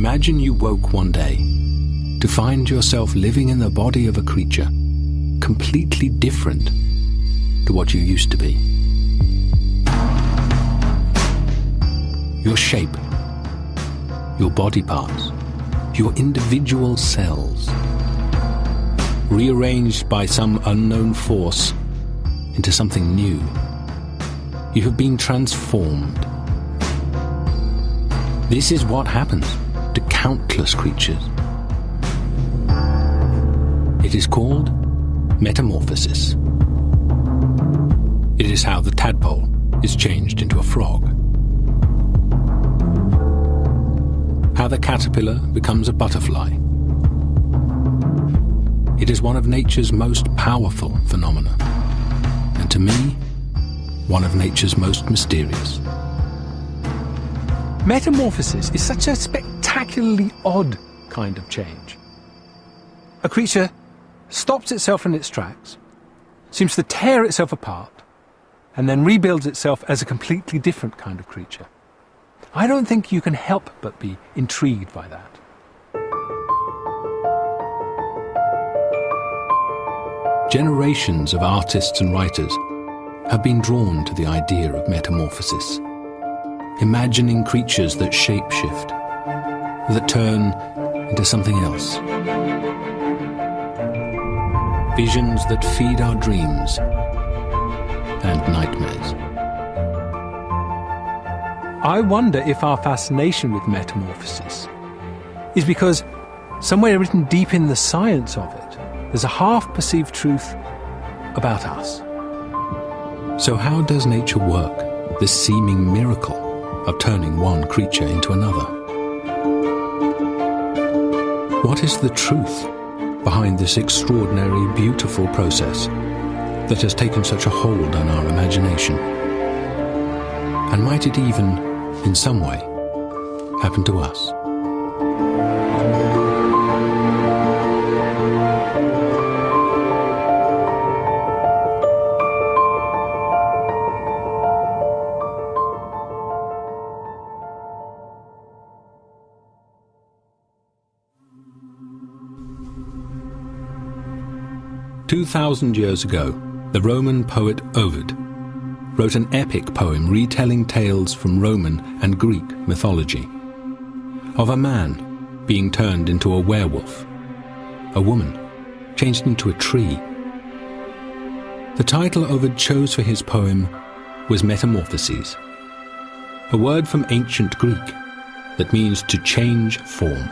Imagine you woke one day to find yourself living in the body of a creature completely different to what you used to be. Your shape, your body parts, your individual cells, rearranged by some unknown force into something new. You have been transformed. This is what happens to countless creatures. It is called metamorphosis. It is how the tadpole is changed into a frog. How the caterpillar becomes a butterfly. It is one of nature's most powerful phenomena, and to me, one of nature's most mysterious. Metamorphosis is such a spectacularly odd kind of change. A creature stops itself in its tracks, seems to tear itself apart, and then rebuilds itself as a completely different kind of creature. I don't think you can help but be intrigued by that. Generations of artists and writers have been drawn to the idea of metamorphosis, imagining creatures that shapeshift, that turn into something else. Visions that feed our dreams and nightmares. I wonder if our fascination with metamorphosis is because somewhere written deep in the science of it, there's a half-perceived truth about us. So how does nature work, this seeming miracle of turning one creature into another? What is the truth behind this extraordinary, beautiful process that has taken such a hold on our imagination? And might it even, in some way, happen to us? "2,000 years ago, the Roman poet Ovid wrote an epic poem retelling tales from Roman and Greek mythology of a man being turned into a werewolf, a woman changed into a tree. The title Ovid chose for his poem was Metamorphoses, a word from ancient Greek that means to change form.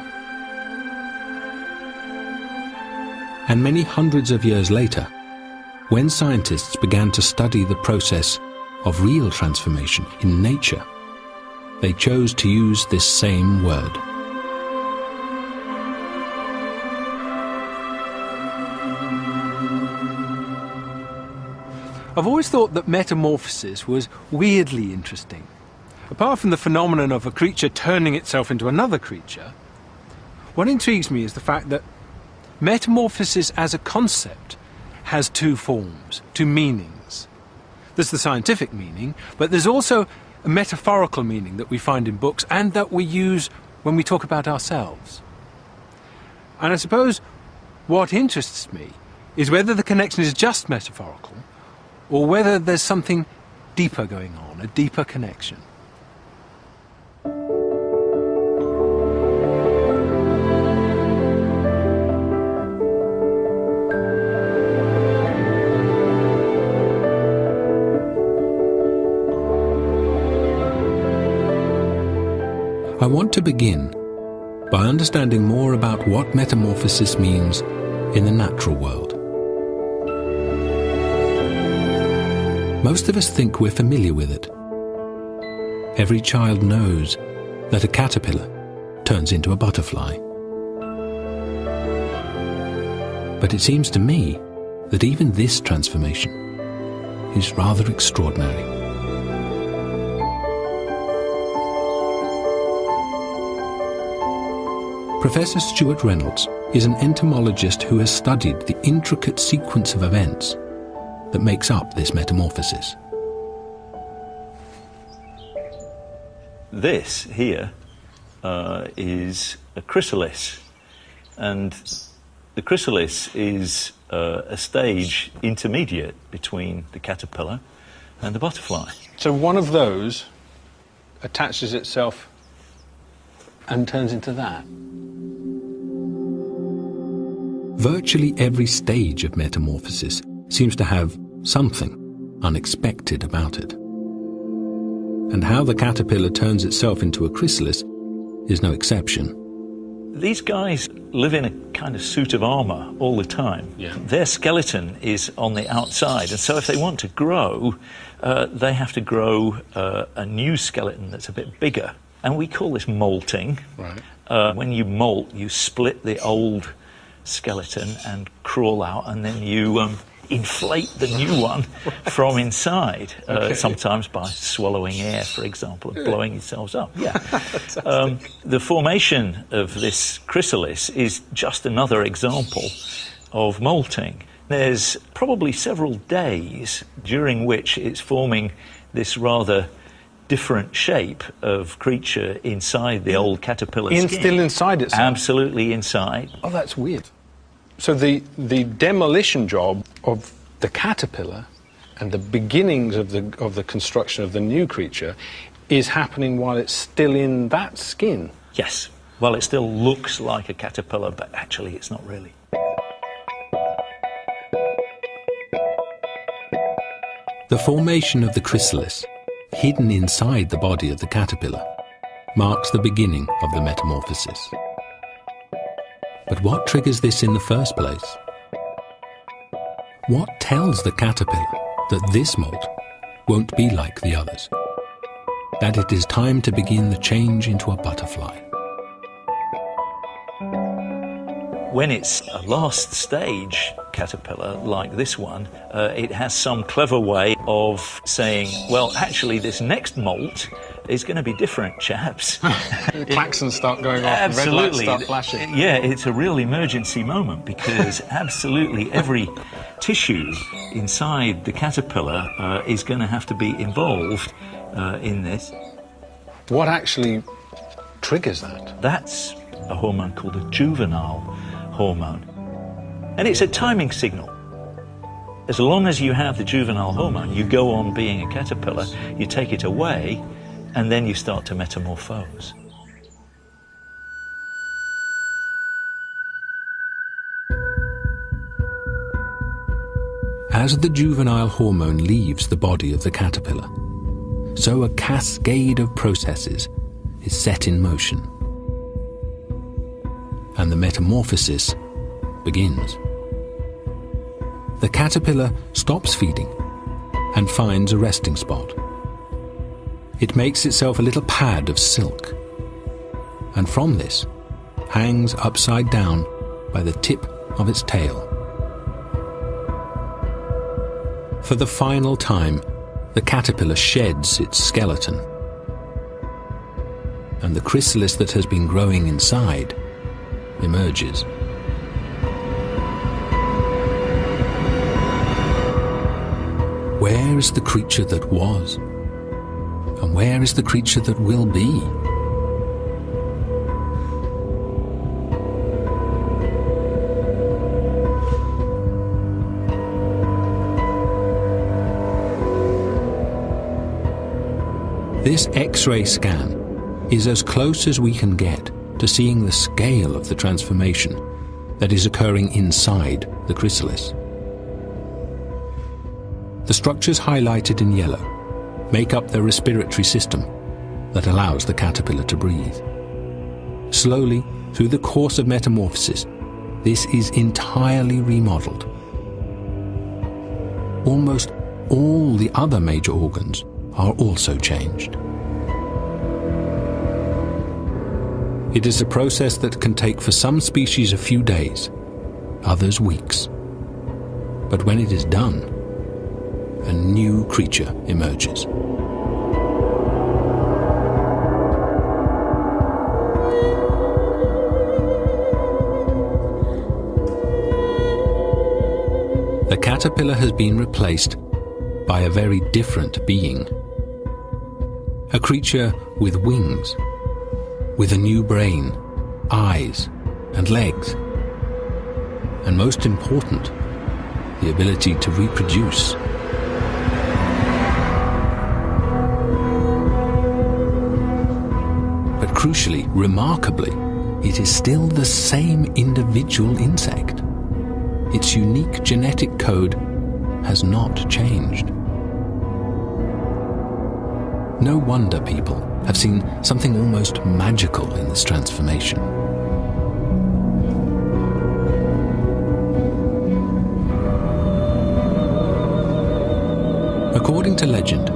And many hundreds of years later, when scientists began to study the process of real transformation in nature, they chose to use this same word. I've always thought that metamorphosis was weirdly interesting. Apart from the phenomenon of a creature turning itself into another creature, what intrigues me is the fact that metamorphosis as a concept has two forms, two meanings. There's the scientific meaning, but there's also a metaphorical meaning that we find in books and that we use when we talk about ourselves. And I suppose what interests me is whether the connection is just metaphorical or whether there's something deeper going on, a deeper connection. I want to begin by understanding more about what metamorphosis means in the natural world. Most of us think we're familiar with it. Every child knows that a caterpillar turns into a butterfly. But it seems to me that even this transformation is rather extraordinary. Professor Stuart Reynolds is an entomologist who has studied the intricate sequence of events that makes up this metamorphosis. This here is a chrysalis. And the chrysalis is a stage intermediate between the caterpillar and the butterfly. So one of those attaches itself and turns into that. Virtually every stage of metamorphosis seems to have something unexpected about it. And how the caterpillar turns itself into a chrysalis is no exception. These guys live in a kind of suit of armour all the time. Yeah. Their skeleton is on the outside, and so if they want to grow, they have to grow a new skeleton that's a bit bigger. And we call this molting. Right. When you molt, you split the old skeleton and crawl out, and then you inflate the new one from inside, sometimes by swallowing air, for example, and blowing yourselves up. Yeah. The formation of this chrysalis is just another example of molting. There's probably several days during which it's forming this rather different shape of creature inside the old caterpillar skin. Still inside itself? Absolutely inside. Oh, that's weird. So the demolition job of the caterpillar and the beginnings of the construction of the new creature is happening while it's still in that skin? Yes. Well, it still looks like a caterpillar, but actually it's not really. The formation of the chrysalis, hidden inside the body of the caterpillar, marks the beginning of the metamorphosis. But what triggers this in the first place? What tells the caterpillar that this molt won't be like the others? That it is time to begin the change into a butterfly? When it's a last stage caterpillar like this one, it has some clever way of saying, well, actually this next molt is going to be different, chaps. Klaxons start going off, absolutely. Red lights start flashing. Yeah, it's a real emergency moment, because absolutely every tissue inside the caterpillar is going to have to be involved in this. What actually triggers that? That's a hormone called a juvenile hormone. And it's a timing signal. As long as you have the juvenile hormone, you go on being a caterpillar, you take it away, and then you start to metamorphose. As the juvenile hormone leaves the body of the caterpillar, so a cascade of processes is set in motion. And the metamorphosis begins. The caterpillar stops feeding and finds a resting spot. It makes itself a little pad of silk, and from this hangs upside down by the tip of its tail. For the final time, the caterpillar sheds its skeleton, and the chrysalis that has been growing inside emerges. Where is the creature that was? And where is the creature that will be? This X-ray scan is as close as we can get to seeing the scale of the transformation that is occurring inside the chrysalis. The structures highlighted in yellow make up the respiratory system that allows the caterpillar to breathe. Slowly, through the course of metamorphosis, this is entirely remodeled. Almost all the other major organs are also changed. It is a process that can take for some species a few days, others weeks. But when it is done, a new creature emerges. The caterpillar has been replaced by a very different being. A creature with wings, with a new brain, eyes, and legs. And most important, the ability to reproduce. But crucially, remarkably, it is still the same individual insect. Its unique genetic code has not changed. No wonder people have seen something almost magical in this transformation. According to legend,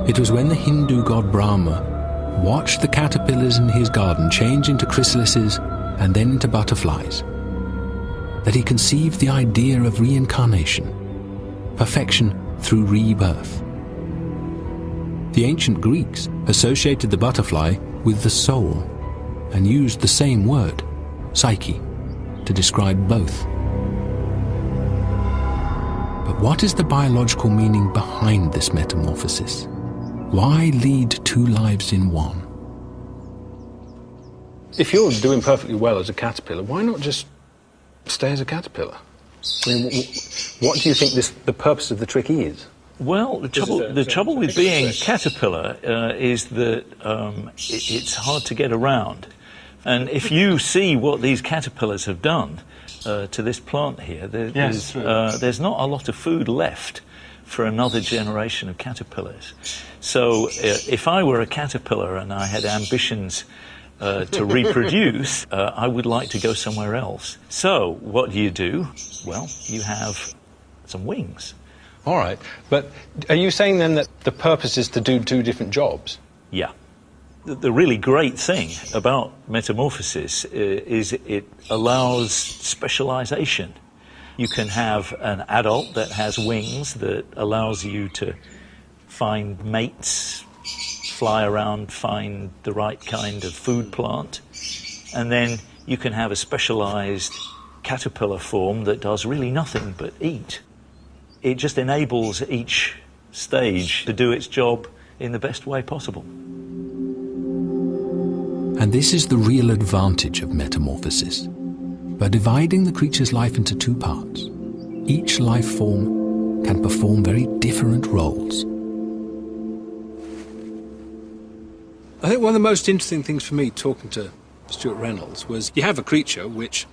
it was when the Hindu god Brahma watched the caterpillars in his garden change into chrysalises and then into butterflies that he conceived the idea of reincarnation, perfection through rebirth. The ancient Greeks associated the butterfly with the soul and used the same word, psyche, to describe both. But what is the biological meaning behind this metamorphosis? Why lead two lives in one? If you're doing perfectly well as a caterpillar, why not just stay as a caterpillar? I mean, what do you think the purpose of the trick is? Well, the trouble with being a caterpillar is that it's hard to get around. And if you see what these caterpillars have done to this plant here, there's not a lot of food left for another generation of caterpillars. So if I were a caterpillar and I had ambitions to reproduce, I would like to go somewhere else. So what do? Well, you have some wings. All right, but are you saying then that the purpose is to do two different jobs? Yeah. The really great thing about metamorphosis is it allows specialization. You can have an adult that has wings that allows you to find mates, fly around, find the right kind of food plant, and then you can have a specialized caterpillar form that does really nothing but eat. It just enables each stage to do its job in the best way possible. And this is the real advantage of metamorphosis. By dividing the creature's life into two parts, each life form can perform very different roles. I think one of the most interesting things for me talking to Stuart Reynolds was you have a creature which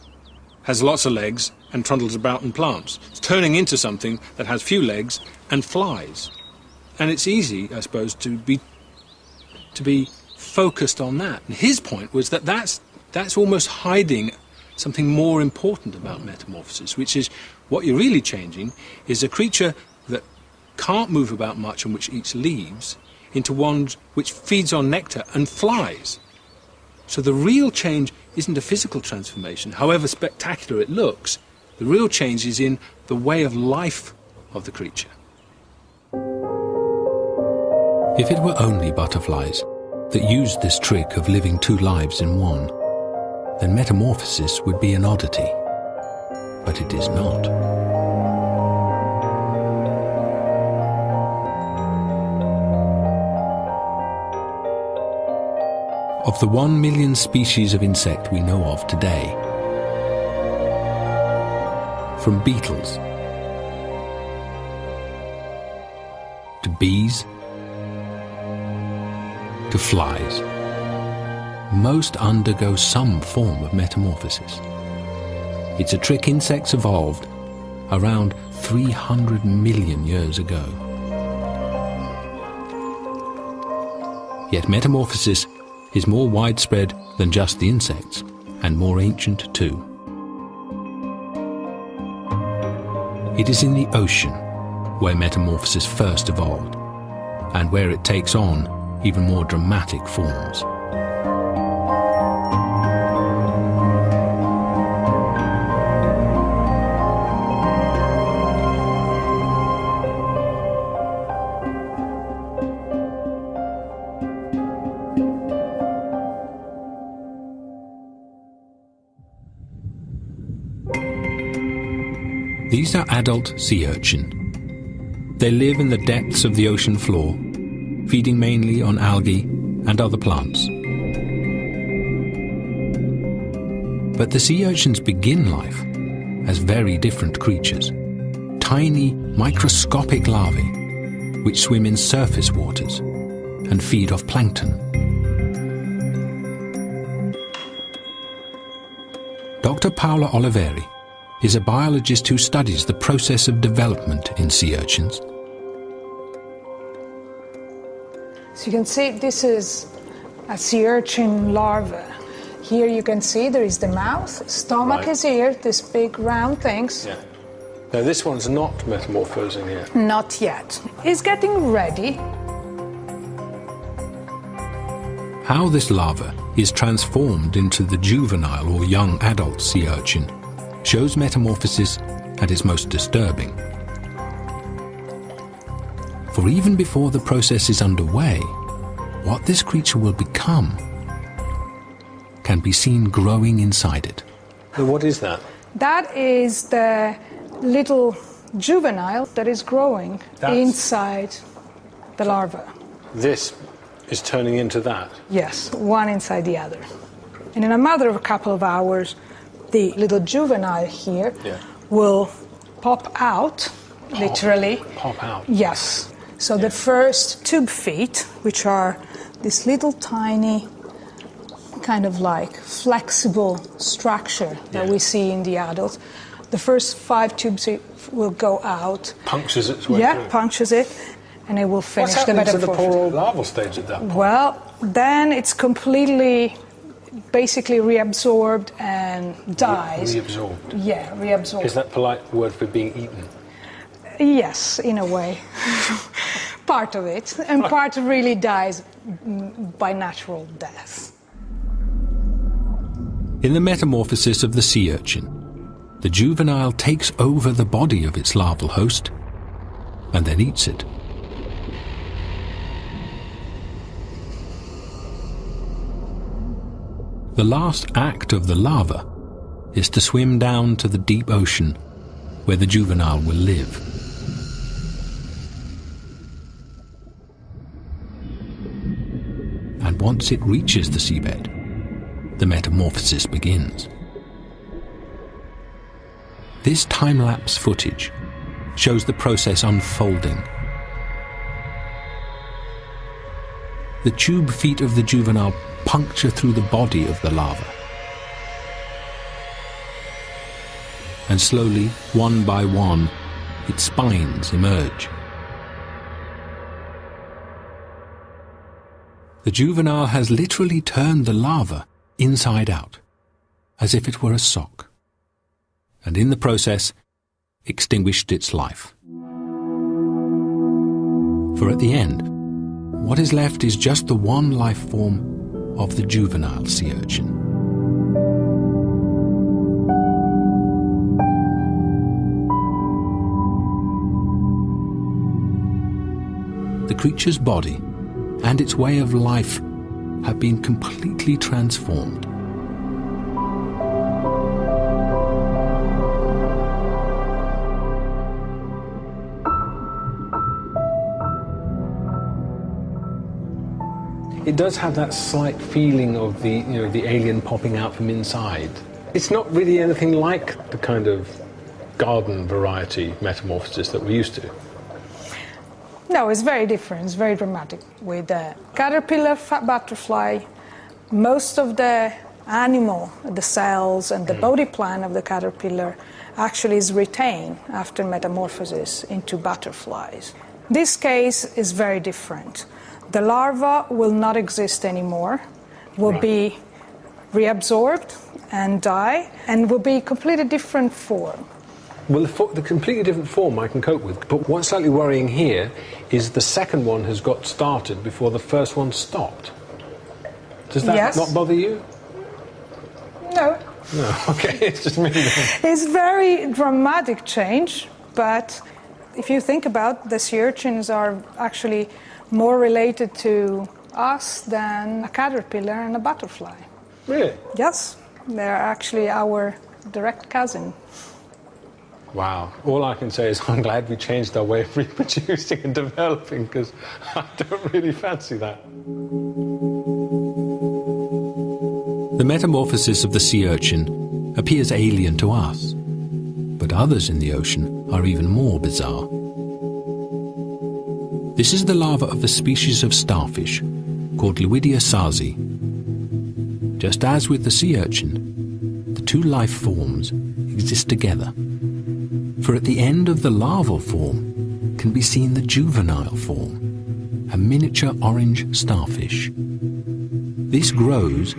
has lots of legs and trundles about in plants. It's turning into something that has few legs and flies. And it's easy, I suppose, to be focused on that. And his point was that that's almost hiding something more important about metamorphosis, which is what you're really changing is a creature that can't move about much and which eats leaves into one which feeds on nectar and flies. So the real change isn't a physical transformation, however spectacular it looks. The real change is in the way of life of the creature. If it were only butterflies that used this trick of living two lives in one, then metamorphosis would be an oddity. But it is not. Of the 1 million species of insect we know of today, from beetles to bees to flies, most undergo some form of metamorphosis. It's a trick insects evolved around 300 million years ago. Yet metamorphosis is more widespread than just the insects, and more ancient too. It is in the ocean where metamorphosis first evolved, and where it takes on even more dramatic forms. These are adult sea urchin. They live in the depths of the ocean floor, feeding mainly on algae and other plants. But the sea urchins begin life as very different creatures. Tiny, microscopic larvae, which swim in surface waters and feed off plankton. Dr. Paola Oliveri is a biologist who studies the process of development in sea urchins. So you can see this is a sea urchin larva. Here you can see there is the mouth, stomach is here, these big round things. Yeah. Now this one's not metamorphosing yet. Not yet. It's getting ready. How this larva is transformed into the juvenile or young adult sea urchin shows metamorphosis at its most disturbing. For even before the process is underway, what this creature will become can be seen growing inside it. What is that? That is the little juvenile that is growing inside the larva. This is turning into that? Yes, one inside the other. And in a matter of a couple of hours, the little juvenile here will pop out, literally. Pop out? Yes. So the first tube feet, which are this little tiny kind of like flexible structure that we see in the adults, the first 5 tubes will go out. Punctures its way through? Yeah, punctures it, and it will finish the metamorphosis. What's happening to the poor old larval stage at that point? Well, then it's completely, basically reabsorbed and dies. Reabsorbed? Yeah, reabsorbed. Is that polite word for being eaten? Yes, in a way. Part of it. And part really dies by natural death. In the metamorphosis of the sea urchin, the juvenile takes over the body of its larval host and then eats it. The last act of the larva is to swim down to the deep ocean where the juvenile will live. And once it reaches the seabed, the metamorphosis begins. This time-lapse footage shows the process unfolding. The tube feet of the juvenile puncture through the body of the larva. And slowly, one by one, its spines emerge. The juvenile has literally turned the larva inside out, as if it were a sock, and in the process, extinguished its life. For at the end, what is left is just the one life form of the juvenile sea urchin. The creature's body and its way of life have been completely transformed. It does have that slight feeling of the alien popping out from inside. It's not really anything like the kind of garden variety metamorphosis that we're used to. No, it's very different. It's very dramatic. With the caterpillar, fat butterfly, most of the animal, the cells and the body plan of the caterpillar actually is retained after metamorphosis into butterflies. This case is very different. The larva will not exist anymore, will be reabsorbed and die, and will be a completely different form. Well, the completely different form I can cope with, but what's slightly worrying here is the second one has got started before the first one stopped. Does that not bother you? No. No, okay, it's just me. It's very dramatic change, but if you think about the sea urchins are actually more related to us than a caterpillar and a butterfly. Really? Yes, they're actually our direct cousin. Wow. All I can say is I'm glad we changed our way of reproducing and developing, because I don't really fancy that. The metamorphosis of the sea urchin appears alien to us, but others in the ocean are even more bizarre. This is the larva of a species of starfish called Lewidia sarzi. Just as with the sea urchin, the two life forms exist together. For at the end of the larval form can be seen the juvenile form, a miniature orange starfish. This grows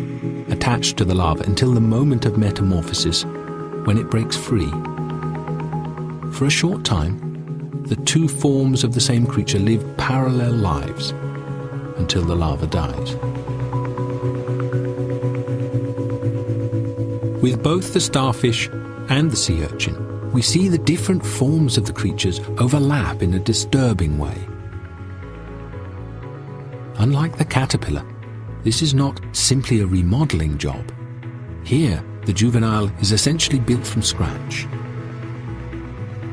attached to the larva until the moment of metamorphosis, when it breaks free. For a short time, the two forms of the same creature live parallel lives until the larva dies. With both the starfish and the sea urchin, we see the different forms of the creatures overlap in a disturbing way. Unlike the caterpillar, this is not simply a remodeling job. Here, the juvenile is essentially built from scratch.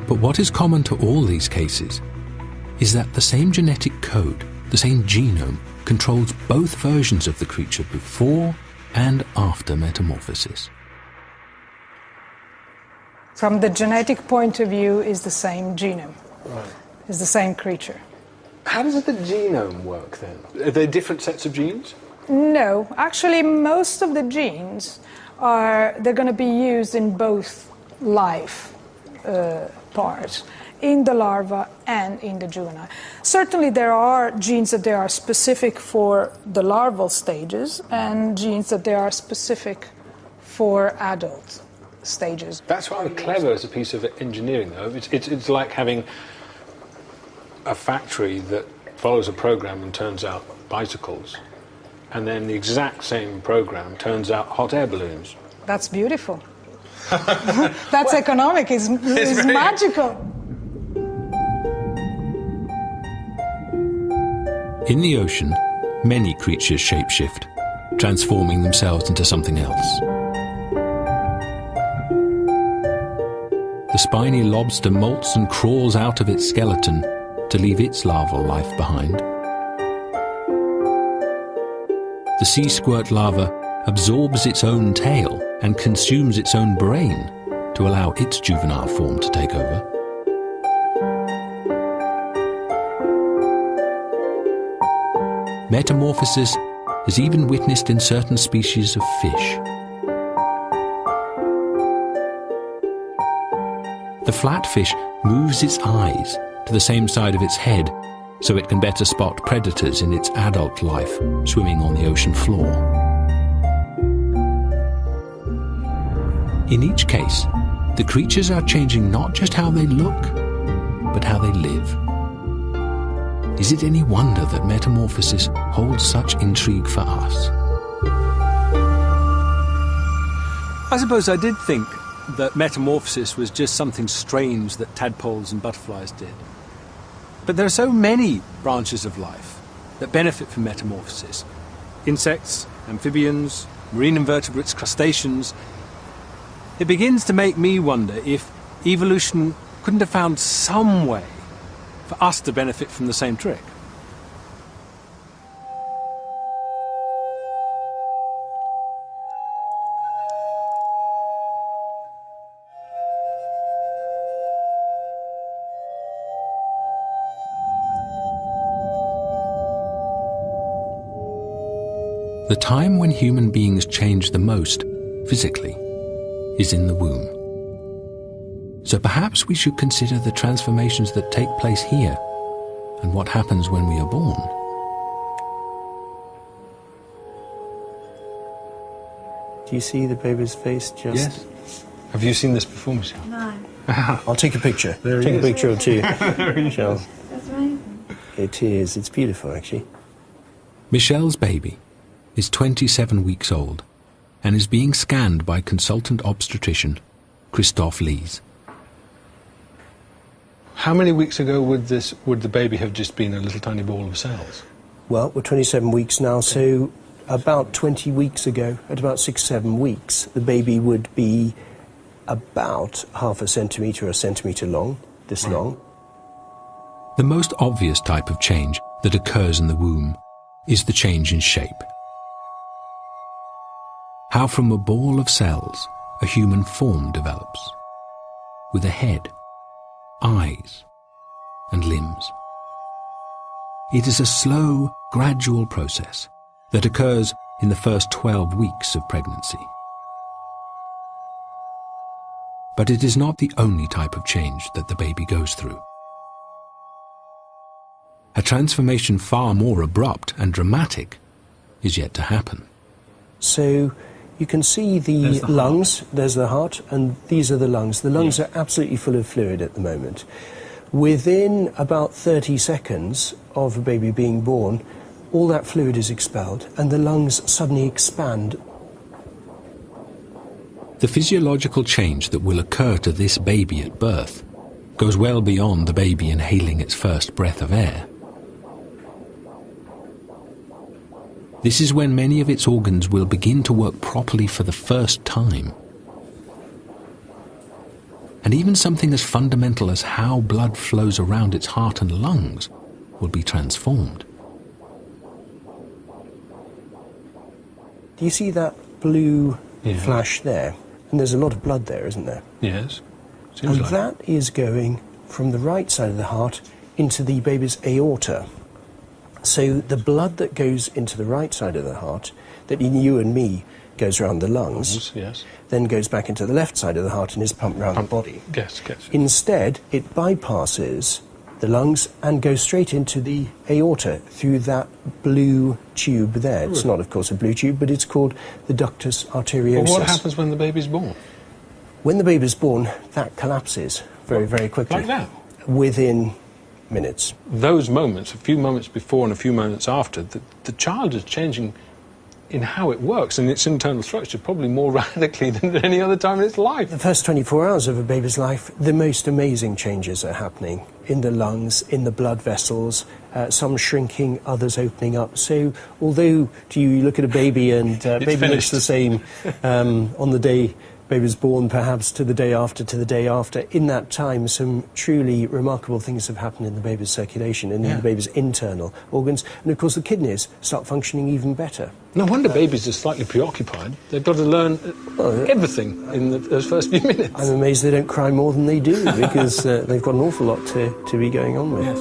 But what is common to all these cases is that the same genetic code, the same genome, controls both versions of the creature before and after metamorphosis. From the genetic point of view, is the same genome. Right. Is the same creature. How does the genome work then? Are there different sets of genes? No, actually most of the genes they're going to be used in both life parts, in the larva and in the juvenile. Certainly there are genes that they are specific for the larval stages and genes that they are specific for adult stages. That's rather clever as a piece of engineering, though. It's like having a factory that follows a program and turns out bicycles, and then the exact same program turns out hot air balloons. That's beautiful. That's economic. It's magical. In the ocean, many creatures shapeshift, transforming themselves into something else. The spiny lobster molts and crawls out of its skeleton to leave its larval life behind. The sea squirt larva absorbs its own tail and consumes its own brain to allow its juvenile form to take over. Metamorphosis is even witnessed in certain species of fish. The flatfish moves its eyes to the same side of its head so it can better spot predators in its adult life swimming on the ocean floor. In each case, the creatures are changing not just how they look, but how they live. Is it any wonder that metamorphosis holds such intrigue for us? I suppose I did think that metamorphosis was just something strange that tadpoles and butterflies did. But there are so many branches of life that benefit from metamorphosis. Insects, amphibians, marine invertebrates, crustaceans. It begins to make me wonder if evolution couldn't have found some way for us to benefit from the same trick. The time when human beings change the most, physically, is in the womb. So perhaps we should consider the transformations that take place here and what happens when we are born. Do you see the baby's face just... Yes. Have you seen this before, Michelle? No. I'll take a picture. There he take is. a picture or two, Michelle. That's amazing. It is. It's beautiful, actually. Michelle's baby is 27 weeks old and is being scanned by consultant obstetrician Christophe Lees. How many weeks ago would the baby have just been a little tiny ball of cells? Well, we're 27 weeks now, so about 20 weeks ago, at about 6-7 weeks, the baby would be about half a centimetre or a centimetre long, this long. The most obvious type of change that occurs in the womb is the change in shape. How from a ball of cells a human form develops, with a head, eyes, and limbs. It is a slow, gradual process that occurs in the first 12 weeks of pregnancy. But it is not the only type of change that the baby goes through. A transformation far more abrupt and dramatic is yet to happen. So you can see the lungs, there's the heart, and these are the lungs. The lungs are absolutely full of fluid at the moment. Within about 30 seconds of a baby being born, all that fluid is expelled and the lungs suddenly expand. The physiological change that will occur to this baby at birth goes well beyond the baby inhaling its first breath of air. This is when many of its organs will begin to work properly for the first time. And even something as fundamental as how blood flows around its heart and lungs will be transformed. Do you see that blue flash there? And there's a lot of blood there, isn't there? Yes. And that is going from the right side of the heart into the baby's aorta. So the blood that goes into the right side of the heart, that in you and me goes around the lungs, then goes back into the left side of the heart and is pumped around the body. Yes. Instead, it bypasses the lungs and goes straight into the aorta through that blue tube there. It's not, of course, a blue tube, but it's called the ductus arteriosus. Well, what happens when the baby's born? When the baby's born, that collapses very, very quickly. Like that? Within minutes. Those moments, a few moments before and a few moments after, the child is changing in how it works and its internal structure probably more radically than at any other time in its life. The first 24 hours of a baby's life, the most amazing changes are happening in the lungs, in the blood vessels, some shrinking, others opening up. So although you look at a baby and baby looks the same on the day baby was born, perhaps to the day after, in that time some truly remarkable things have happened in the baby's circulation and in the baby's internal organs. And of course the kidneys start functioning even better. No wonder babies are slightly preoccupied. They've got to learn everything in those first few minutes. I'm amazed they don't cry more than they do, because they've got an awful lot to be going on with. Yes.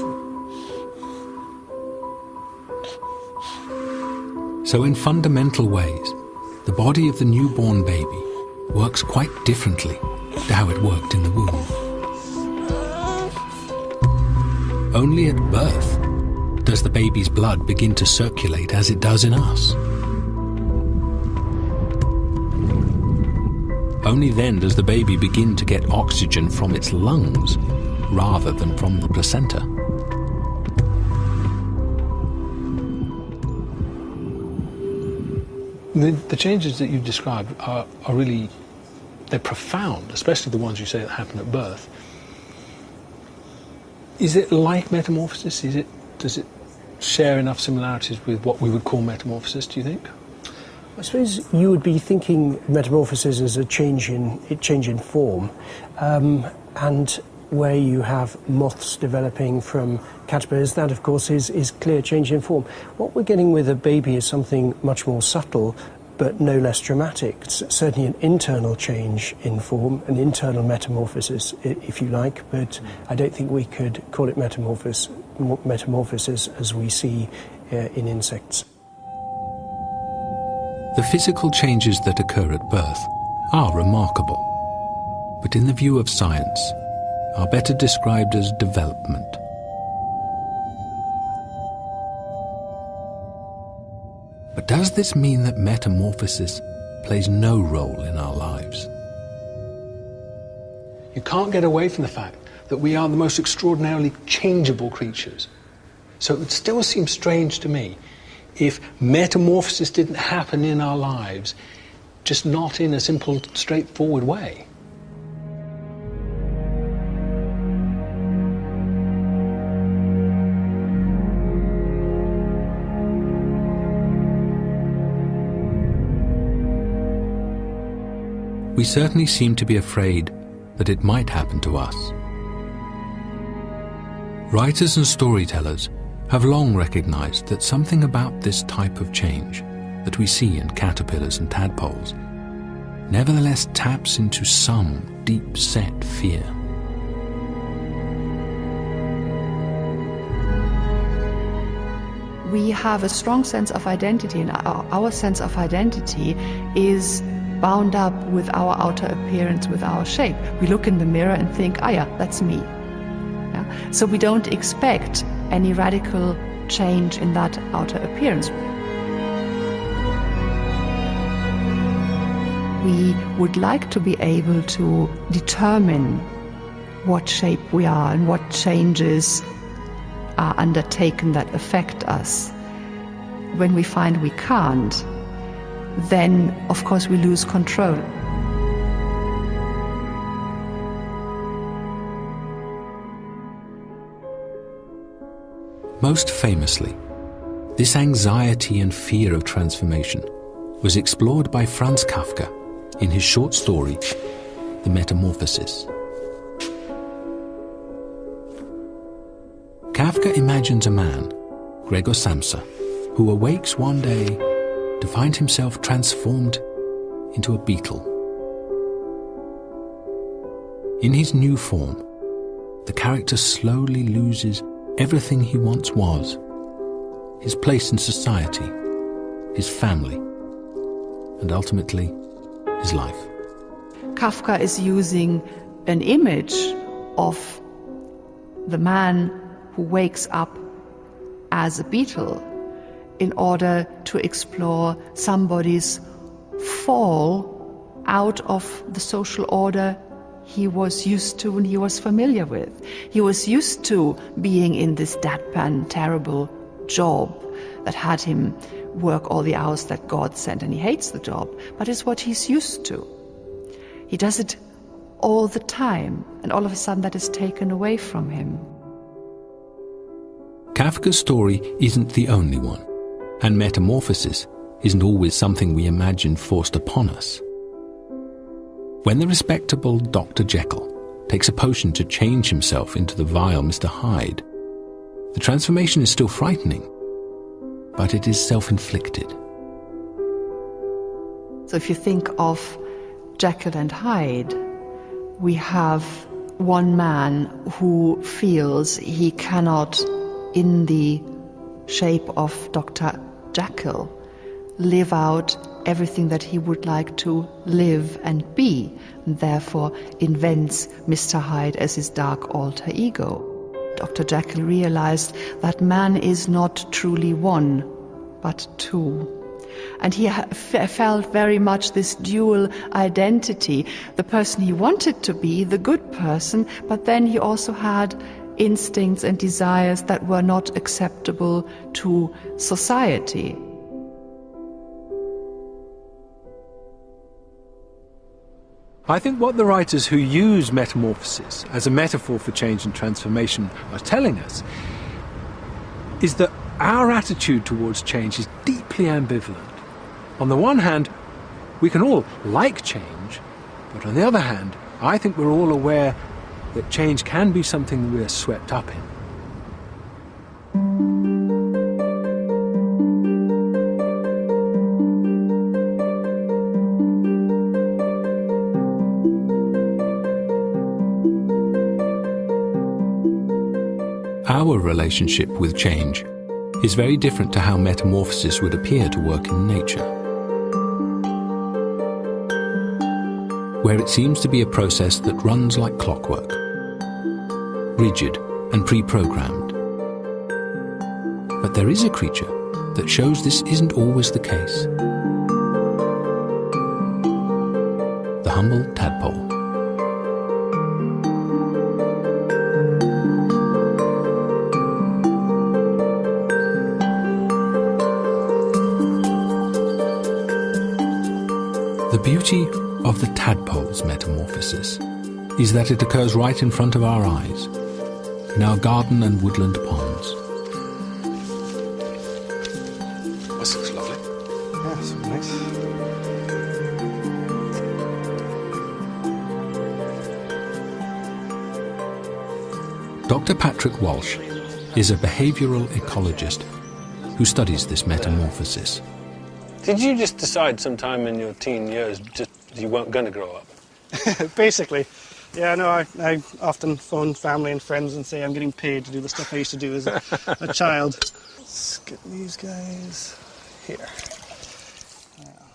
So in fundamental ways, the body of the newborn baby works quite differently to how it worked in the womb. Only at birth does the baby's blood begin to circulate as it does in us. Only then does the baby begin to get oxygen from its lungs rather than from the placenta. The changes that you've described are really, they're profound, especially the ones you say that happen at birth. Is it like metamorphosis? Does it share enough similarities with what we would call metamorphosis, do you think? I suppose you would be thinking metamorphosis as a change in form, and where you have moths developing from caterpillars, that of course is clear change in form. What we're getting with a baby is something much more subtle, but no less dramatic. It's certainly an internal change in form, an internal metamorphosis, if you like, but I don't think we could call it metamorphosis as we see in insects. The physical changes that occur at birth are remarkable, but in the view of science, are better described as development. But does this mean that metamorphosis plays no role in our lives? You can't get away from the fact that we are the most extraordinarily changeable creatures. So it would still seem strange to me if metamorphosis didn't happen in our lives, just not in a simple, straightforward way. We certainly seem to be afraid that it might happen to us. Writers and storytellers have long recognized that something about this type of change that we see in caterpillars and tadpoles nevertheless taps into some deep-set fear. We have a strong sense of identity, and our sense of identity is bound up with our outer appearance, with our shape. We look in the mirror and think, ah yeah, that's me. Yeah? So we don't expect any radical change in that outer appearance. We would like to be able to determine what shape we are and what changes are undertaken that affect us. When we find we can't, then of course we lose control. Most famously, this anxiety and fear of transformation was explored by Franz Kafka in his short story, The Metamorphose. Kafka imagines a man, Gregor Samsa, who awakes one day to find himself transformed into a beetle. In his new form, the character slowly loses everything he once was: his place in society, his family, and ultimately his life. Kafka is using an image of the man who wakes up as a beetle in order to explore somebody's fall out of the social order he was used to and he was familiar with. He was used to being in this deadpan, terrible job that had him work all the hours that God sent, and he hates the job, but it's what he's used to. He does it all the time, and all of a sudden that is taken away from him. Kafka's story isn't the only one, and metamorphosis isn't always something we imagine forced upon us. When the respectable Dr. Jekyll takes a potion to change himself into the vile Mr. Hyde, the transformation is still frightening, but it is self-inflicted. So if you think of Jekyll and Hyde, we have one man who feels he cannot, in the shape of Dr. Jekyll, live out everything that he would like to live and be, and therefore invents Mr. Hyde as his dark alter ego. Dr. Jekyll realized that man is not truly one, but two. And he felt very much this dual identity, the person he wanted to be, the good person, but then he also had instincts and desires that were not acceptable to society. I think what the writers who use metamorphosis as a metaphor for change and transformation are telling us is that our attitude towards change is deeply ambivalent. On the one hand, we can all like change, but on the other hand, I think we're all aware that change can be something we're swept up in. Our relationship with change is very different to how metamorphosis would appear to work in nature, where it seems to be a process that runs like clockwork, rigid and pre-programmed. But there is a creature that shows this isn't always the case: the humble tadpole. The beauty of the tadpole's metamorphosis is that it occurs right in front of our eyes, in our garden and woodland ponds. This looks lovely. Yeah, it's nice. Dr. Patrick Walsh is a behavioural ecologist who studies this metamorphosis. Did you just decide sometime in your teen years just You weren't going to grow up. Basically. Yeah, no, I often phone family and friends and say I'm getting paid to do the stuff I used to do as a child. Let's get these guys here.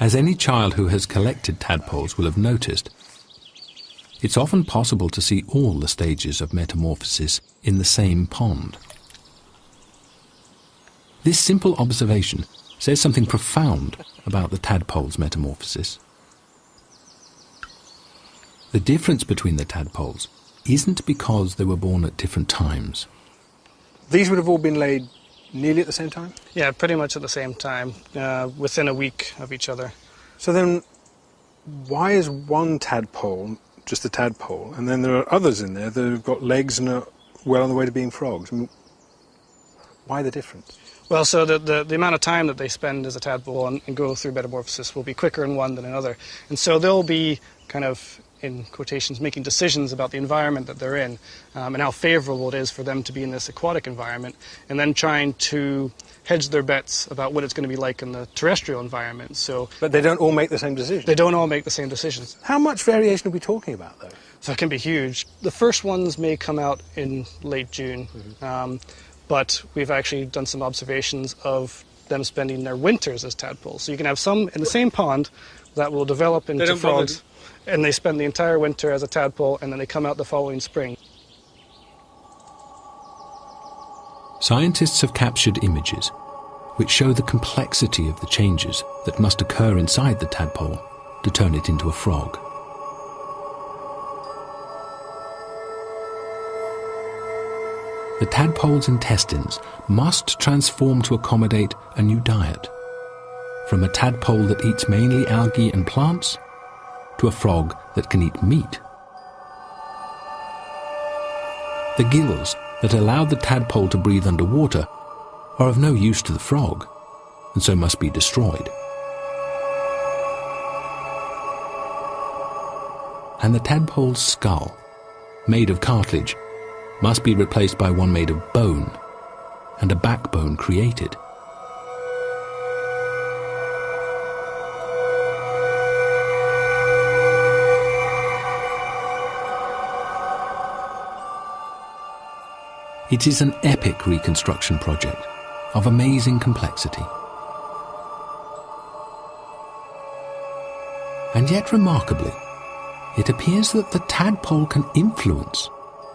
As any child who has collected tadpoles will have noticed, it's often possible to see all the stages of metamorphosis in the same pond. This simple observation says something profound about the tadpole's metamorphosis. The difference between the tadpoles isn't because they were born at different times. These would have all been laid nearly at the same time? Yeah, pretty much at the same time, within a week of each other. So then, why is one tadpole just a tadpole, and then there are others in there that have got legs and are well on the way to being frogs? I mean, why the difference? Well, so the amount of time that they spend as a tadpole and go through metamorphosis will be quicker in one than another. And so they'll be kind of, in quotations, making decisions about the environment that they're in, and how favorable it is for them to be in this aquatic environment, and then trying to hedge their bets about what it's going to be like in the terrestrial environment. So, but they don't all make the same decision? They don't all make the same decisions. How much variation are we talking about, though? So it can be huge. The first ones may come out in late June, but we've actually done some observations of them spending their winters as tadpoles. So you can have some in the same pond that will develop into frogs, and they spend the entire winter as a tadpole, and then they come out the following spring. Scientists have captured images which show the complexity of the changes that must occur inside the tadpole to turn it into a frog. The tadpole's intestines must transform to accommodate a new diet, from a tadpole that eats mainly algae and plants to a frog that can eat meat. The gills that allow the tadpole to breathe underwater are of no use to the frog, and so must be destroyed. And the tadpole's skull, made of cartilage, must be replaced by one made of bone, and a backbone created. It is an epic reconstruction project of amazing complexity. And yet remarkably, it appears that the tadpole can influence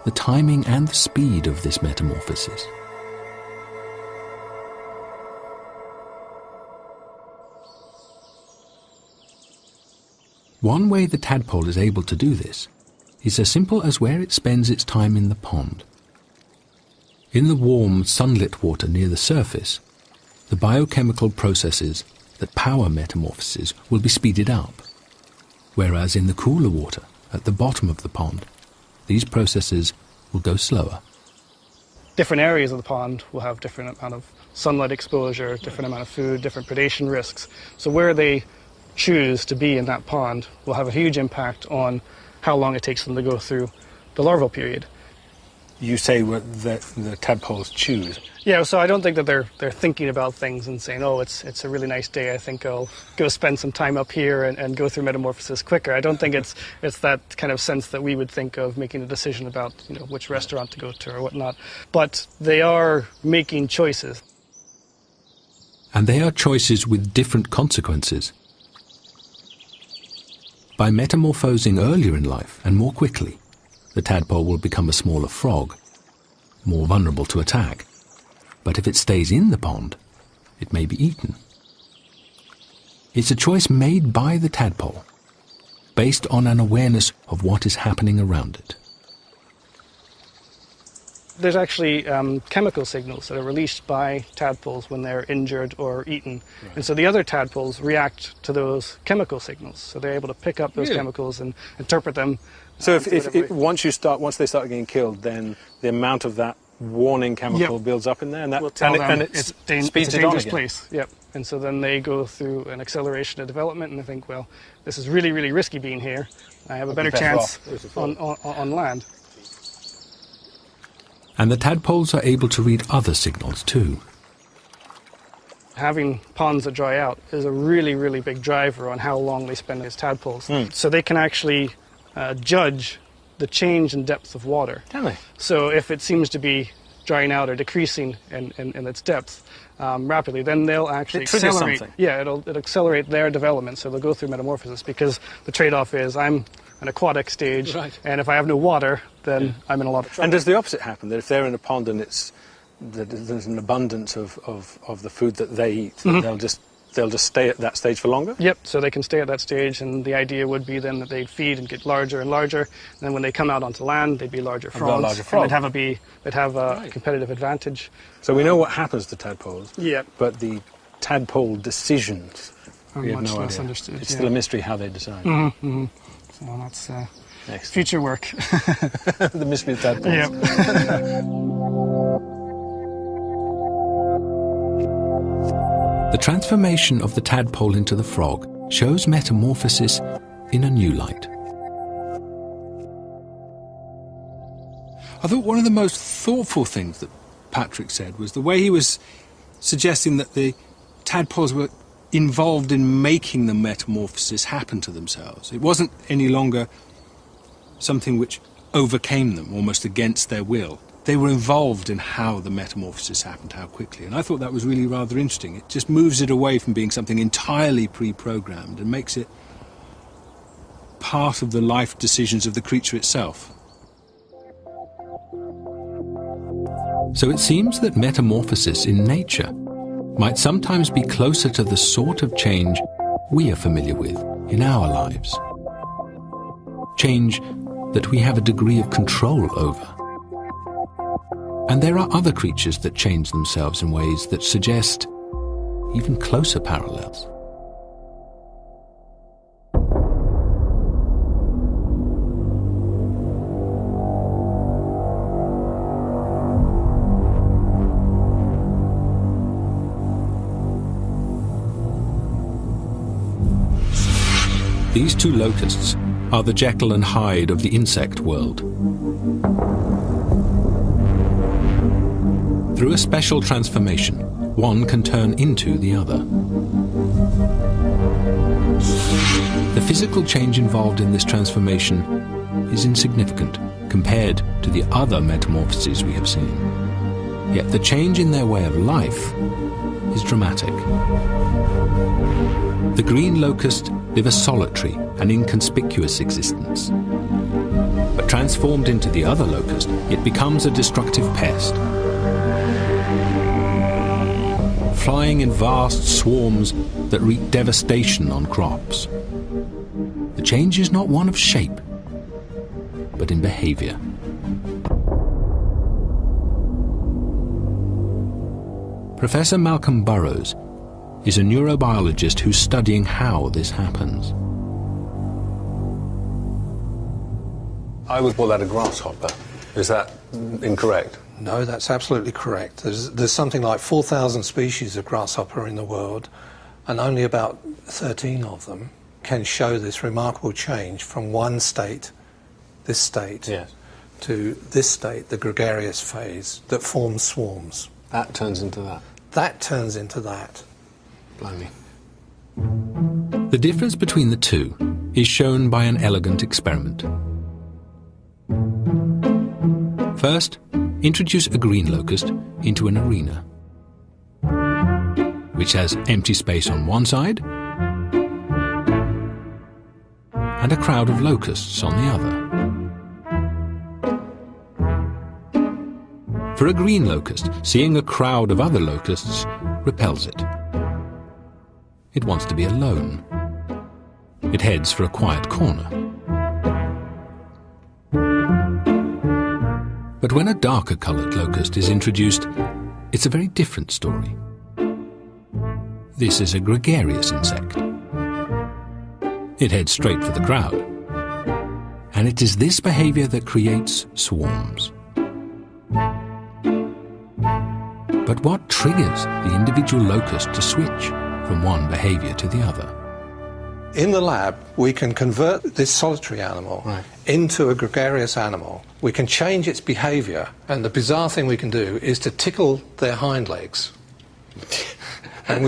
the timing and the speed of this metamorphosis. One way the tadpole is able to do this is as simple as where it spends its time in the pond. In the warm, sunlit water near the surface, the biochemical processes that power metamorphosis will be speeded up, whereas in the cooler water at the bottom of the pond, these processes will go slower. Different areas of the pond will have different amount of sunlight exposure, different amount of food, different predation risks. So where they choose to be in that pond will have a huge impact on how long it takes them to go through the larval period. You say what the tadpoles choose. Yeah, so I don't think that they're thinking about things and saying, oh, it's a really nice day, I think I'll go spend some time up here and go through metamorphosis quicker. I don't think it's that kind of sense that we would think of making a decision about, which restaurant to go to or whatnot. But they are making choices. And they are choices with different consequences. By metamorphosing earlier in life and more quickly, the tadpole will become a smaller frog, more vulnerable to attack. But if it stays in the pond, it may be eaten. It's a choice made by the tadpole, based on an awareness of what is happening around it. There's actually chemical signals that are released by tadpoles when they're injured or eaten. Right. And so the other tadpoles react to those chemical signals. So they're able to pick up those chemicals and interpret them. So once they start getting killed, then the amount of that warning chemical builds up in there, and that will tell them it's a dangerous place. Yep. And so then they go through an acceleration of development, and they think, well, this is really, really risky being here. I have a better chance on land. And the tadpoles are able to read other signals too. having ponds that dry out is a really, really big driver on how long they spend as tadpoles. So they can actually judge the change in depth of water. Can they? So if it seems to be drying out or decreasing in its depth rapidly, then they'll actually accelerate. Something. Yeah, it'll accelerate their development. So they'll go through metamorphosis, because the trade-off is I'm an aquatic stage, right, and if I have no water, then I'm in a lot of trouble. And does the opposite happen? That if they're in a pond and there's an abundance of the food that they eat, they'll just stay at that stage for longer? Yep, so they can stay at that stage, and the idea would be then that they'd feed and get larger and larger, and then when they come out onto land, they'd be larger frogs, and they'd have a competitive advantage. So we know what happens to tadpoles, Yep. but the tadpole decisions, we have much no less idea. understood, It's yeah. still a mystery how they decide. So that's Excellent. future work. The mystery of tadpoles. Yep. The transformation of the tadpole into the frog shows metamorphosis in a new light. I thought one of the most thoughtful things that Patrick said was the way he was suggesting that the tadpoles were involved in making the metamorphosis happen to themselves. It wasn't any longer something which overcame them, almost against their will. They were involved in how the metamorphosis happened, how quickly. And I thought that was really rather interesting. It just moves it away from being something entirely pre-programmed and makes it part of the life decisions of the creature itself. So it seems that metamorphosis in nature might sometimes be closer to the sort of change we are familiar with in our lives. Change that we have a degree of control over. And there are other creatures that change themselves in ways that suggest even closer parallels. These two locusts are the Jekyll and Hyde of the insect world. Through a special transformation, one can turn into the other. The physical change involved in this transformation is insignificant compared to the other metamorphoses we have seen. Yet the change in their way of life is dramatic. The green locust live a solitary and inconspicuous existence. But transformed into the other locust, it becomes a destructive pest. Flying in vast swarms that wreak devastation on crops. The change is not one of shape, but in behavior. Professor Malcolm Burrows is a neurobiologist who's studying how this happens. I would call that a grasshopper. Is that incorrect? No, that's absolutely correct. There's something like 4,000 species of grasshopper in the world, and only about 13 of them can show this remarkable change from one state, this state, Yes. to this state, the gregarious phase, that forms swarms. That turns into that. That turns into that. Blimey. The difference between the two is shown by an elegant experiment. First, introduce a green locust into an arena, which has empty space on one side and a crowd of locusts on the other. For a green locust, seeing a crowd of other locusts repels it. It wants to be alone. It heads for a quiet corner. But when a darker coloured locust is introduced, it's a very different story. This is a gregarious insect. It heads straight for the crowd. And it is this behaviour that creates swarms. But what triggers the individual locust to switch from one behaviour to the other? In the lab, we can convert this solitary animal into a gregarious animal. We can change its behaviour, and the bizarre thing we can do is to tickle their hind legs. And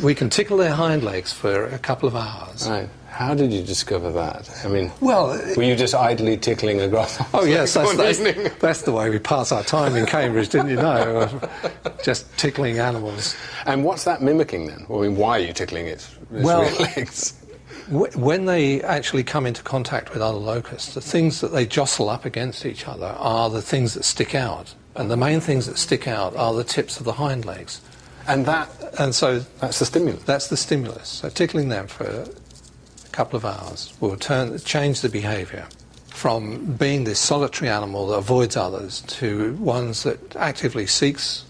we can tickle their hind legs for a couple of hours. Right. How did you discover that? I mean, well, were you just idly tickling a grasshopper? Oh yes, that's the way we pass our time in Cambridge, didn't you know? Just tickling animals. And what's that mimicking then? I mean, why are you tickling its real legs? When they actually come into contact with other locusts, the things that they jostle up against each other are the things that stick out. And the main things that stick out are the tips of the hind legs. And so that's the stimulus. That's the stimulus. So tickling them for a couple of hours will change the behaviour from being this solitary animal that avoids others to ones that actively seeks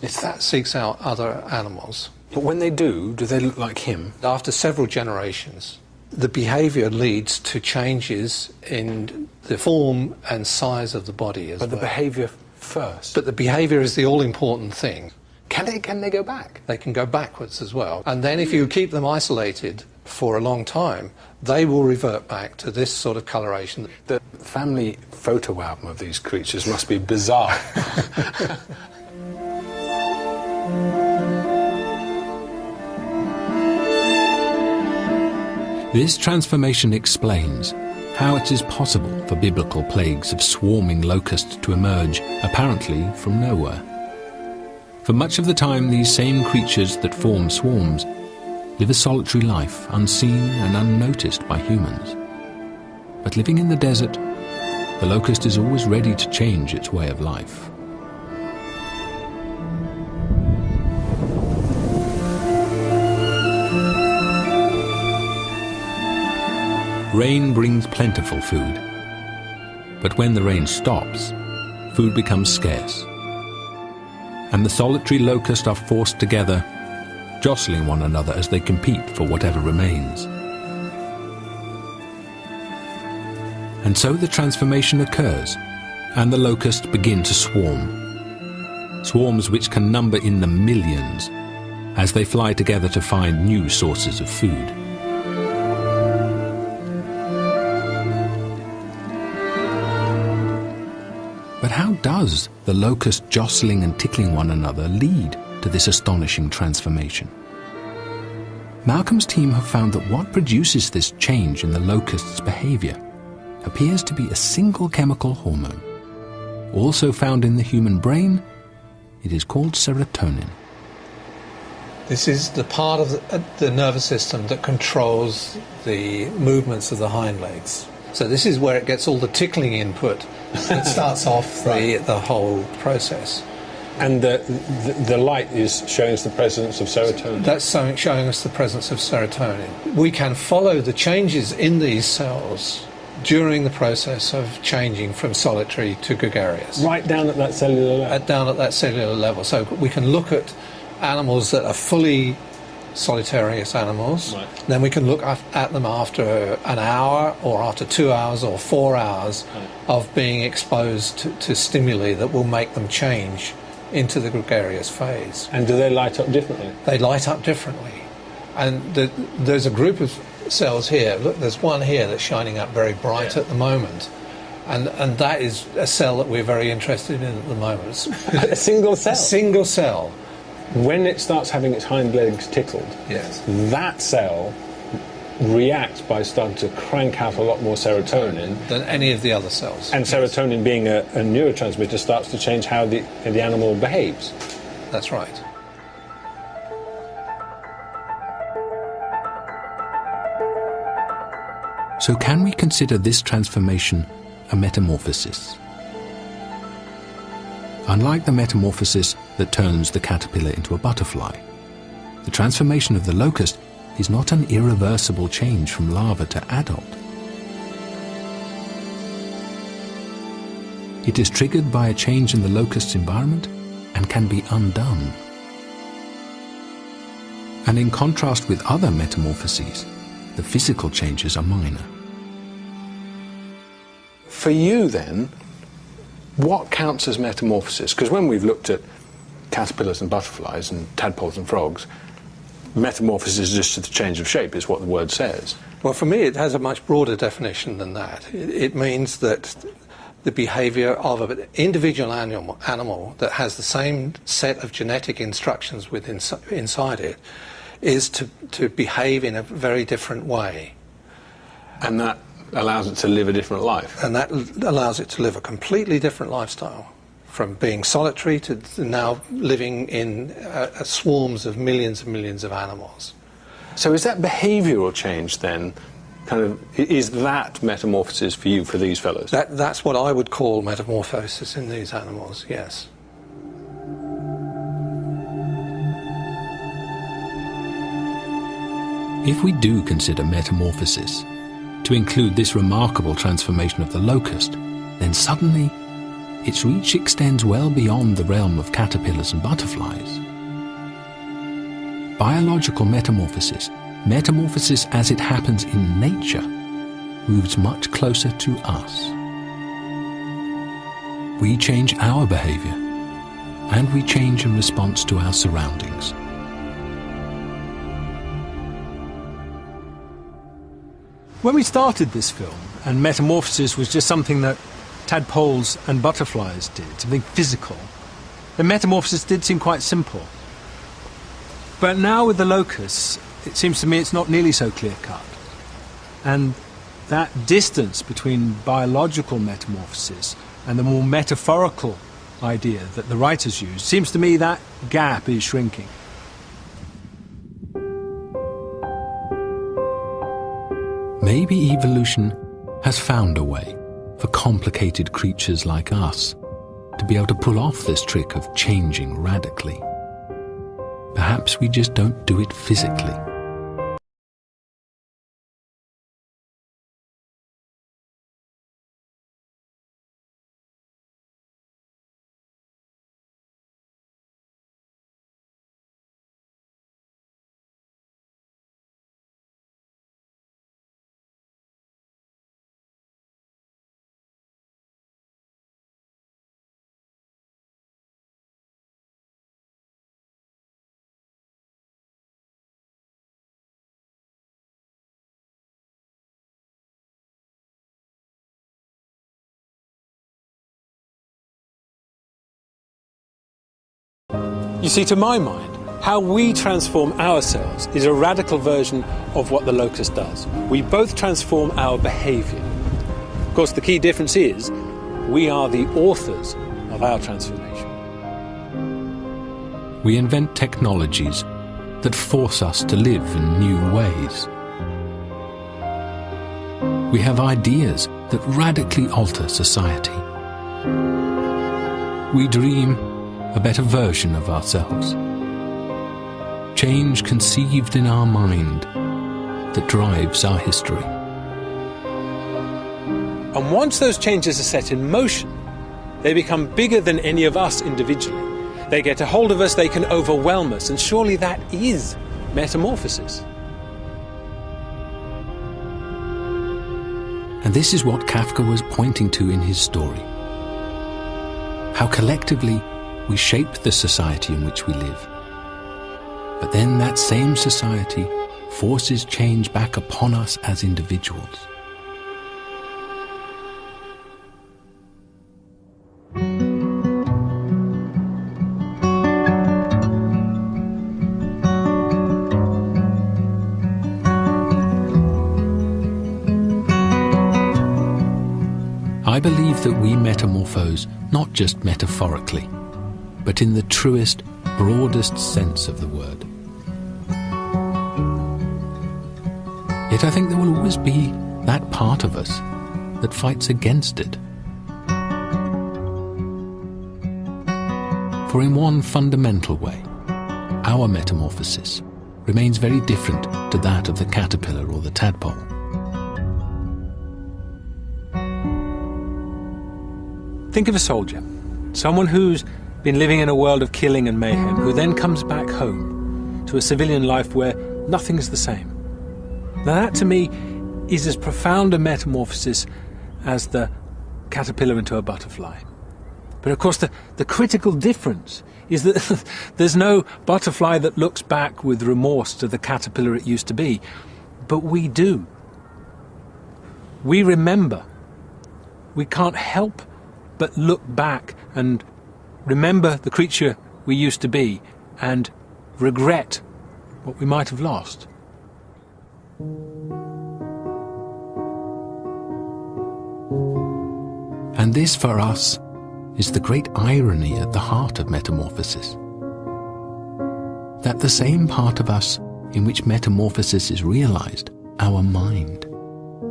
out other animals. But when they do they look like him? After several generations, the behaviour leads to changes in the form and size of the body as well. But the behaviour first? But the behaviour is the all-important thing. Can they go back? They can go backwards as well. And then if you keep them isolated for a long time, they will revert back to this sort of coloration. The family photo album of these creatures must be bizarre. This transformation explains how it is possible for biblical plagues of swarming locusts to emerge, apparently from nowhere. For much of the time, these same creatures that form swarms live a solitary life, unseen and unnoticed by humans. But living in the desert, the locust is always ready to change its way of life. Rain brings plentiful food, but when the rain stops, food becomes scarce, and the solitary locusts are forced together, jostling one another as they compete for whatever remains. And so the transformation occurs, and the locusts begin to swarm. Swarms which can number in the millions as they fly together to find new sources of food. But how does the locust jostling and tickling one another lead to this astonishing transformation? Malcolm's team have found that what produces this change in the locust's behavior appears to be a single chemical hormone. Also found in the human brain, it is called serotonin. This is the part of the nervous system that controls the movements of the hind legs. So this is where it gets all the tickling input that starts off the whole process. And the light is showing us the presence of serotonin. That's showing us the presence of serotonin. We can follow the changes in these cells during the process of changing from solitary to gregarious. Right down at that cellular level? Down at that cellular level. So we can look at animals that are fully solitarious animals. Right. Then we can look at them after an hour or after 2 hours or 4 hours of being exposed to stimuli that will make them change into the gregarious phase. And do they light up differently? They light up differently. And there's a group of cells here. Look, there's one here that's shining up very bright at the moment. And that is a cell that we're very interested in at the moment. A single cell? A single cell. When it starts having its hind legs tickled, yes, that cell reacts by starting to crank out a lot more serotonin than any of the other cells. And serotonin, being a neurotransmitter, starts to change how the animal behaves. That's right. So can we consider this transformation a metamorphosis? Unlike the metamorphosis that turns the caterpillar into a butterfly, the transformation of the locust is not an irreversible change from larva to adult. It is triggered by a change in the locust's environment and can be undone. And in contrast with other metamorphoses, the physical changes are minor. For you then, what counts as metamorphosis? Because when we've looked at caterpillars and butterflies and tadpoles and frogs, metamorphosis is just the change of shape, is what the word says. Well, for me, it has a much broader definition than that. It means that the behaviour of an individual animal that has the same set of genetic instructions inside it is to behave in a very different way. And that allows it to live a different life. And that allows it to live a completely different lifestyle, from being solitary to now living in swarms of millions and millions of animals. So is that behavioural change then, is that metamorphosis for you, for these fellows? That's what I would call metamorphosis in these animals, yes. If we do consider metamorphosis to include this remarkable transformation of the locust, then suddenly its reach extends well beyond the realm of caterpillars and butterflies. Biological metamorphosis, metamorphosis as it happens in nature, moves much closer to us. We change our behavior, and we change in response to our surroundings. When we started this film, and metamorphosis was just something that tadpoles and butterflies did, something physical, then metamorphosis did seem quite simple. But now with the locusts, it seems to me it's not nearly so clear-cut. And that distance between biological metamorphosis and the more metaphorical idea that the writers use, seems to me that gap is shrinking. Maybe evolution has found a way for complicated creatures like us to be able to pull off this trick of changing radically. Perhaps we just don't do it physically. You see, to my mind, how we transform ourselves is a radical version of what the locust does. We both transform our behaviour. Of course, the key difference is we are the authors of our transformation. We invent technologies that force us to live in new ways. We have ideas that radically alter society. We dream a better version of ourselves. Change conceived in our mind that drives our history. And once those changes are set in motion, they become bigger than any of us individually. They get a hold of us, they can overwhelm us, and surely that is metamorphosis. And this is what Kafka was pointing to in his story. How collectively we shape the society in which we live. But then that same society forces change back upon us as individuals. I believe that we metamorphose not just metaphorically, but in the truest, broadest sense of the word. Yet I think there will always be that part of us that fights against it. For in one fundamental way, our metamorphosis remains very different to that of the caterpillar or the tadpole. Think of a soldier, someone who's been living in a world of killing and mayhem, who then comes back home to a civilian life where nothing's the same. Now that, to me, is as profound a metamorphosis as the caterpillar into a butterfly. But of course the critical difference is that there's no butterfly that looks back with remorse to the caterpillar it used to be. But we do. We remember. We can't help but look back and remember the creature we used to be and regret what we might have lost. And this, for us, is the great irony at the heart of metamorphosis. That the same part of us in which metamorphosis is realized, our mind,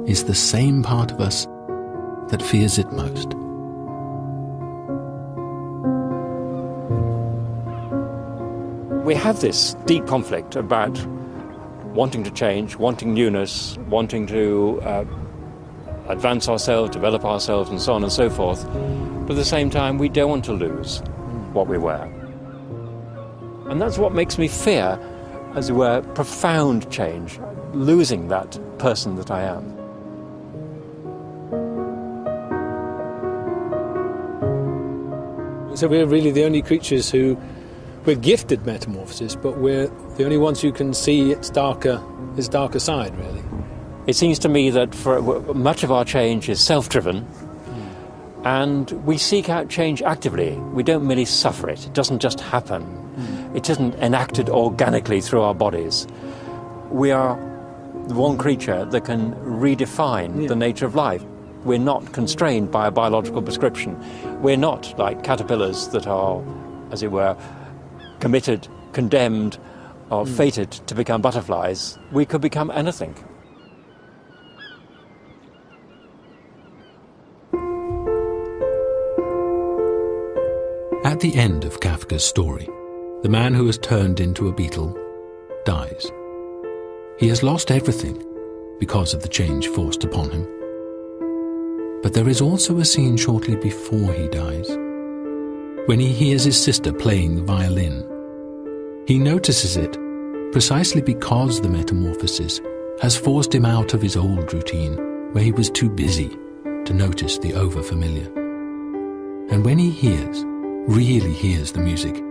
is the same part of us that fears it most. We have this deep conflict about wanting to change, wanting newness, wanting to advance ourselves, develop ourselves, and so on and so forth. But at the same time, we don't want to lose what we were. And that's what makes me fear, as it were, profound change, losing that person that I am. So we're really the only creatures who, we're gifted metamorphosis, but we're the only ones who can see its darker side, really. It seems to me that for much of our change is self-driven, and we seek out change actively. We don't merely suffer it. It doesn't just happen. It isn't enacted organically through our bodies. We are the one creature that can redefine the nature of life. We're not constrained by a biological prescription. We're not like caterpillars that are, as it were, committed, condemned, or fated to become butterflies. We could become anything. At the end of Kafka's story, the man who has turned into a beetle dies. He has lost everything because of the change forced upon him. But there is also a scene shortly before he dies, when he hears his sister playing the violin. He notices it precisely because the metamorphosis has forced him out of his old routine, where he was too busy to notice the over-familiar. And when he really hears the music,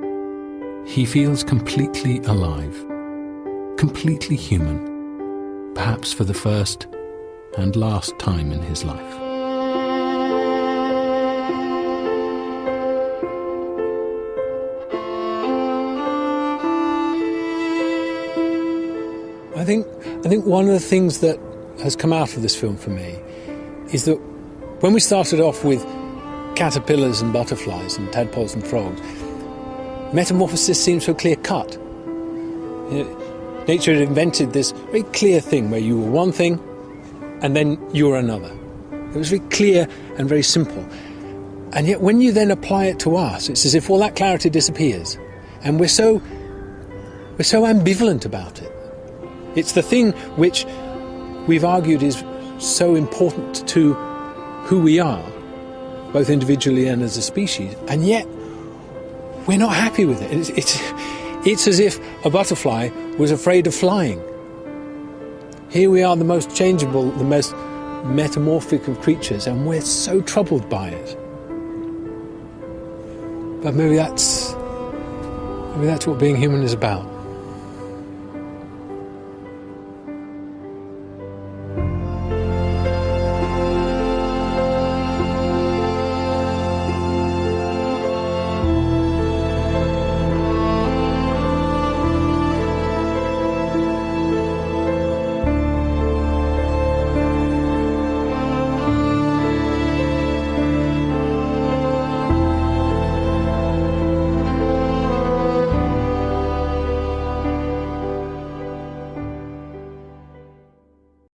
he feels completely alive, completely human, perhaps for the first and last time in his life. I think one of the things that has come out of this film for me is that when we started off with caterpillars and butterflies and tadpoles and frogs, metamorphosis seemed so clear-cut. Nature had invented this very clear thing where you were one thing and then you were another. It was very clear and very simple. And yet when you then apply it to us, it's as if all that clarity disappears. And we're so ambivalent about it. It's the thing which we've argued is so important to who we are, both individually and as a species, and yet we're not happy with it. It's as if a butterfly was afraid of flying. Here we are, the most changeable, the most metamorphic of creatures, and we're so troubled by it. But maybe that's what being human is about.